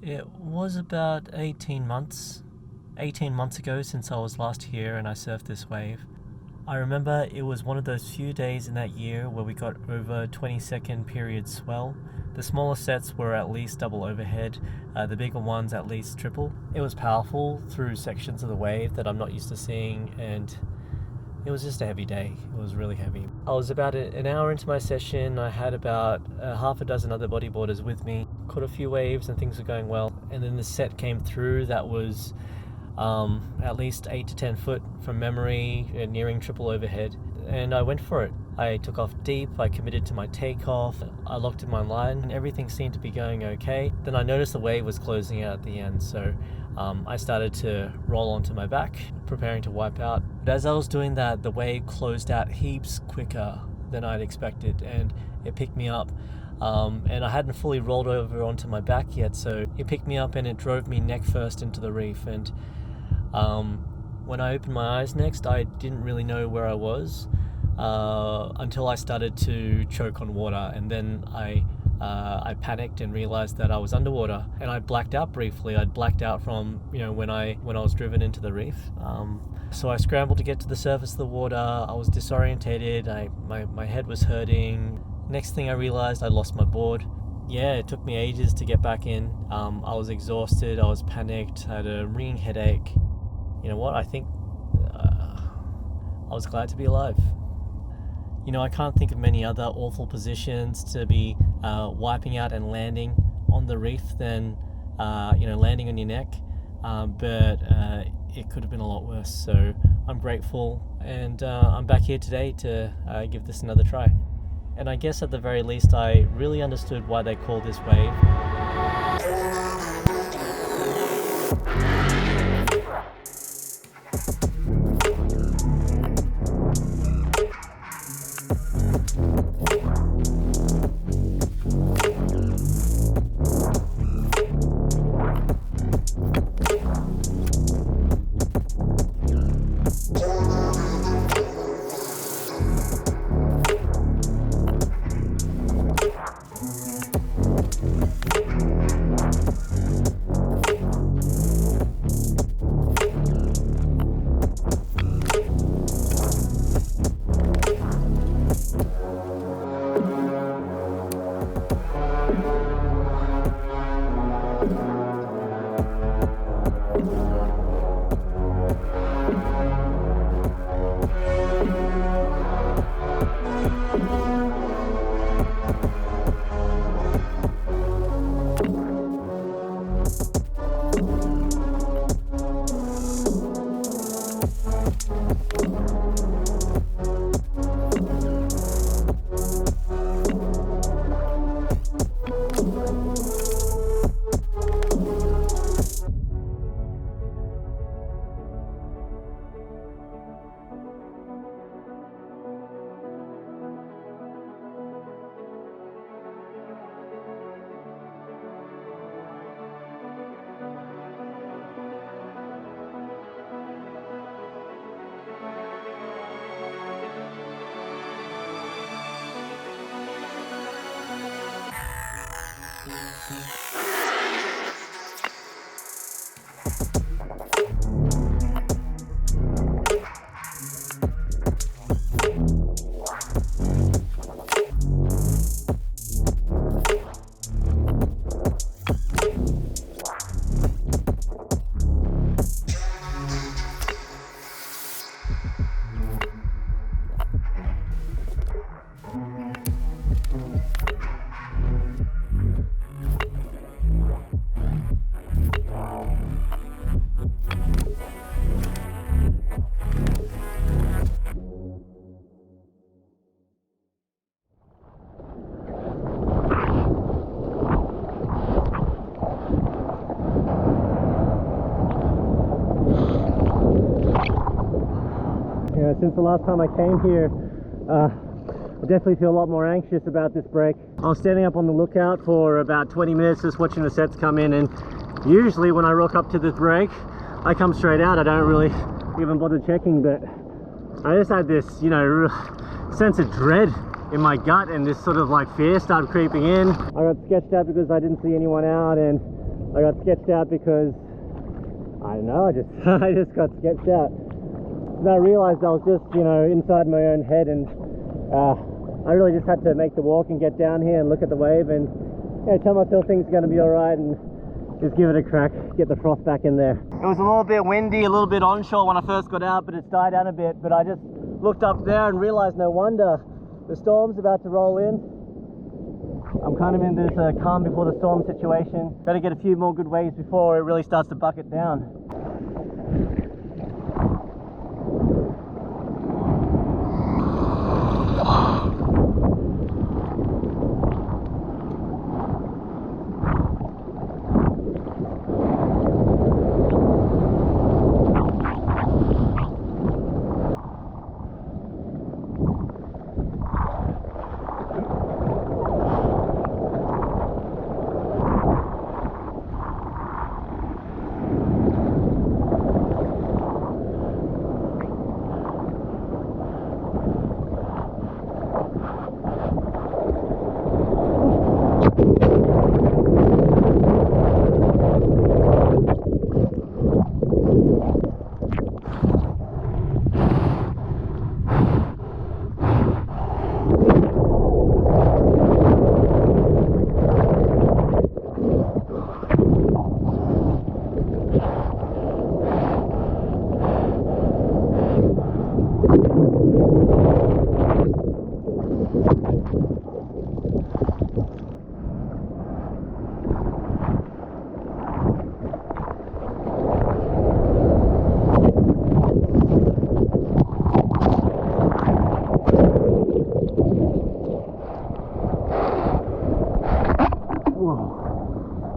It was about 18 months ago since I was last here and I surfed this wave. I remember it was one of those few days in that year where we got over 20-second period swell. The smaller sets were at least double overhead, the bigger ones at least triple. It was powerful through sections of the wave that I'm not used to seeing, and it was just a heavy day. It was really heavy. I was about an hour into my session. I had about half a dozen other bodyboarders with me. Caught a few waves and things were going well. And then the set came through that was at least 8 to 10 foot from memory, nearing triple overhead. And I went for it. I took off deep, I committed to my takeoff, I locked in my line, and everything seemed to be going okay. Then I noticed the wave was closing out at the end, so I started to roll onto my back, preparing to wipe out. But as I was doing that, the wave closed out heaps quicker than I'd expected, and it picked me up. And I hadn't fully rolled over onto my back yet, so it picked me up and it drove me neck first into the reef. And when I opened my eyes next, I didn't really know where I was until I started to choke on water, and then I panicked and realized that I was underwater, and I blacked out briefly. I'd blacked out from when I was driven into the reef. So I scrambled to get to the surface of the water. I was disorientated. My head was hurting. Next thing I realized, I lost my board. Yeah, it took me ages to get back in. I was exhausted. I was panicked. I had a ringing headache. You know what? I think I was glad to be alive. I can't think of many other awful positions to be wiping out and landing on the reef than landing on your neck, but it could have been a lot worse. So I'm grateful, and I'm back here today to give this another try. And I guess at the very least I really understood why they call this wave Since the last time I came here, I definitely feel a lot more anxious about this break. I was standing up on the lookout for about 20 minutes just watching the sets come in, and usually when I rock up to this break, I come straight out. I don't really even bother checking, but I just had this, sense of dread in my gut, and this sort of like fear started creeping in. I got sketched out because I didn't see anyone out, and I got sketched out because, I don't know, I just got sketched out. And I realized I was just, you know, inside my own head, and I really just had to make the walk and get down here and look at the wave and, you know, tell myself things are going to be alright and just give it a crack, get the froth back in there. It was a little bit windy, a little bit onshore when I first got out, but it's died down a bit. But I just looked up there and realized, no wonder, the storm's about to roll in. I'm kind of in this calm before the storm situation. Got to get a few more good waves before it really starts to bucket down.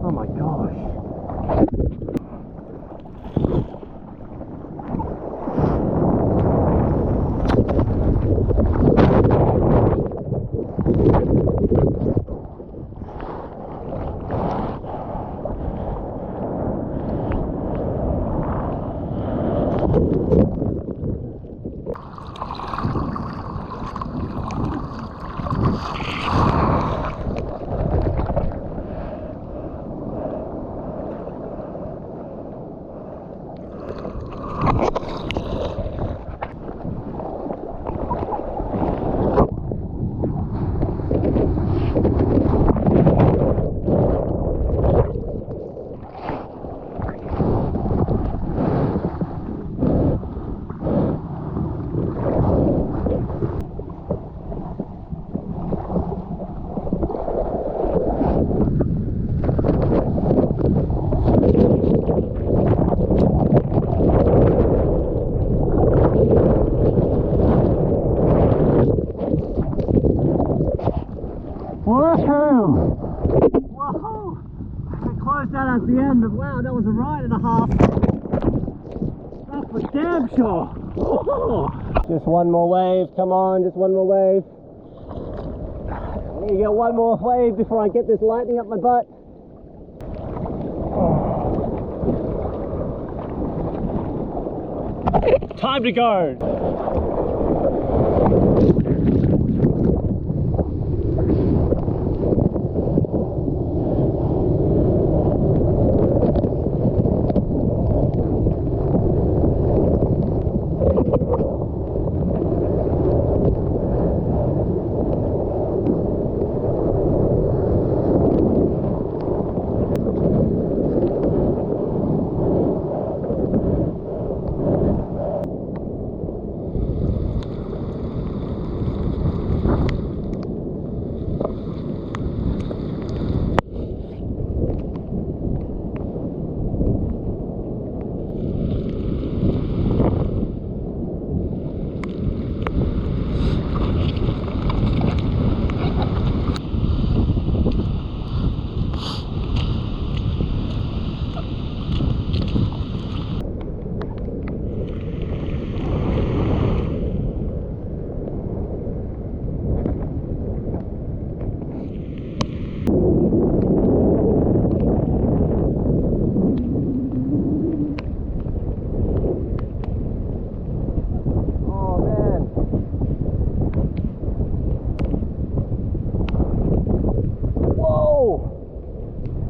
Oh my gosh. Whoa! I closed that at the end, but wow, that was a ride and a half. That's for damn sure. Whoa. Just one more wave, come on, just one more wave. I need to get one more wave before I get this lightning up my butt. Time to go.